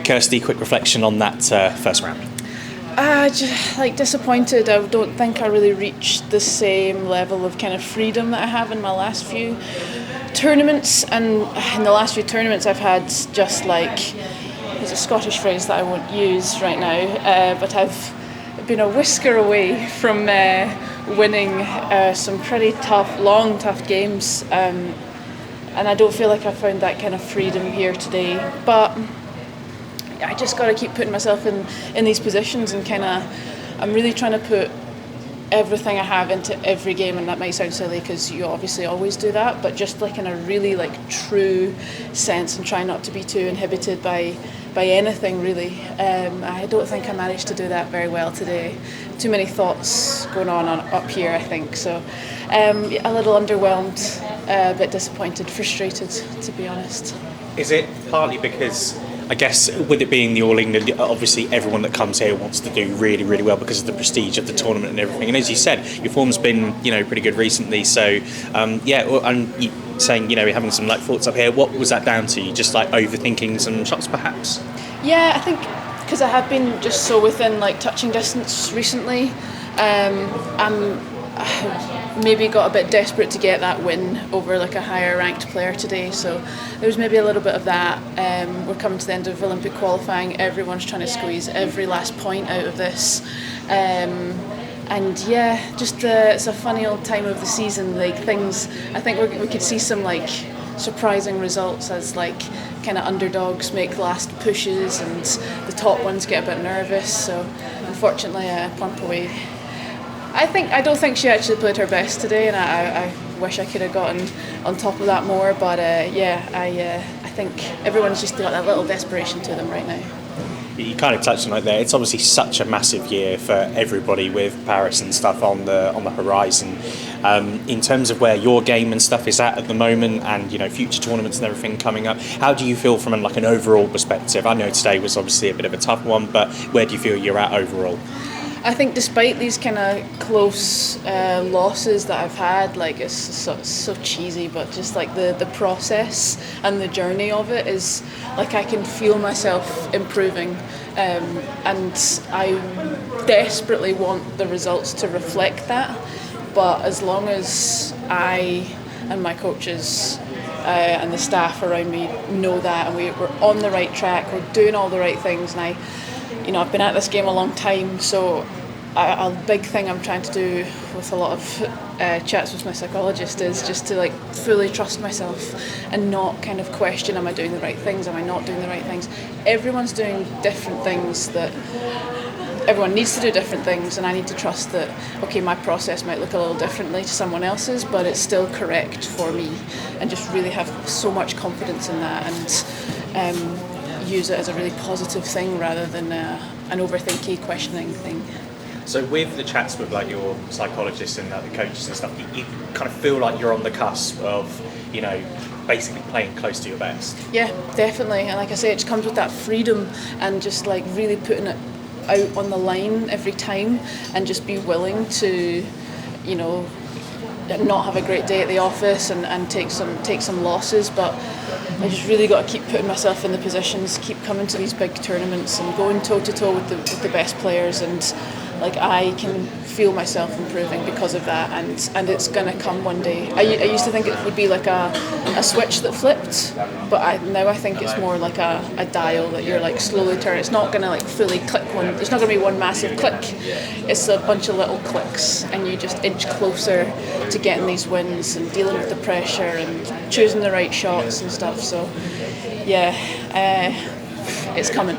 Kirsty, quick reflection on that first round. Just disappointed. I don't think I really reached the same level of kind of freedom that I have in my last few tournaments. And in the last few tournaments, I've had just there's a Scottish phrase that I won't use right now, but I've been a whisker away from winning some pretty tough games. And I don't feel like I found that kind of freedom here today. But I just got to keep putting myself in these positions and I'm really trying to put everything I have into every game, and that might sound silly because you obviously always do that, but just in a really true sense, and try not to be too inhibited by anything really. I don't think I managed to do that very well today. Too many thoughts going on up here, I think, so a little underwhelmed, a bit disappointed, frustrated, to be honest. Is it partly because, I guess, with it being the All England, obviously everyone that comes here wants to do really, really well because of the prestige of the tournament and everything. And as you said, your form's been, pretty good recently. So, and you saying, you're having some thoughts up here. What was that down to? Just overthinking some shots, perhaps? Yeah, I think because I have been just so within touching distance recently. I'm maybe got a bit desperate to get that win over a higher ranked player today, so there was maybe a little bit of that. We're coming to the end of Olympic qualifying, everyone's trying to squeeze every last point out of this, and yeah, just it's a funny old time of the season. Things, I think we could see some surprising results as kind of underdogs make last pushes and the top ones get a bit nervous, so unfortunately plump away. I don't think she actually played her best today, and I wish I could have gotten on top of that more. But I think everyone's just got that little desperation to them right now. You kind of touched on it there. It's obviously such a massive year for everybody with Paris and stuff on the horizon. In terms of where your game and stuff is at the moment, and future tournaments and everything coming up, how do you feel from an overall perspective? I know today was obviously a bit of a tough one, but where do you feel you're at overall? I think despite these kind of close losses that I've had, it's so cheesy, but just the process and the journey of it is I can feel myself improving, and I desperately want the results to reflect that. But as long as I and my coaches and the staff around me know that, and we're on the right track, we're doing all the right things, and I've been at this game a long time, so a big thing I'm trying to do with a lot of chats with my psychologist is just to fully trust myself and not kind of question, am I doing the right things, am I not doing the right things? Everyone's doing different things, that everyone needs to do different things, and I need to trust that, okay, my process might look a little differently to someone else's, but it's still correct for me, and just really have so much confidence in that, and use it as a really positive thing rather than an overthinky, questioning thing. So with the chats with your psychologists and the coaches and stuff, you kind of feel like you're on the cusp of, basically playing close to your best. Yeah, definitely. And like I say, it just comes with that freedom and just really putting it out on the line every time, and just be willing to, not have a great day at the office and take some losses, but I just really got to keep putting myself in the positions, keep coming to these big tournaments and going toe to toe with the best players, and I can feel myself improving because of that, and it's gonna come one day. I used to think it would be a switch that flipped, but now I think it's more a dial that you're slowly turning. It's not gonna fully click one. There's not gonna be one massive click. It's a bunch of little clicks, and you just inch closer to getting these wins and dealing with the pressure and choosing the right shots and stuff. So yeah, it's coming.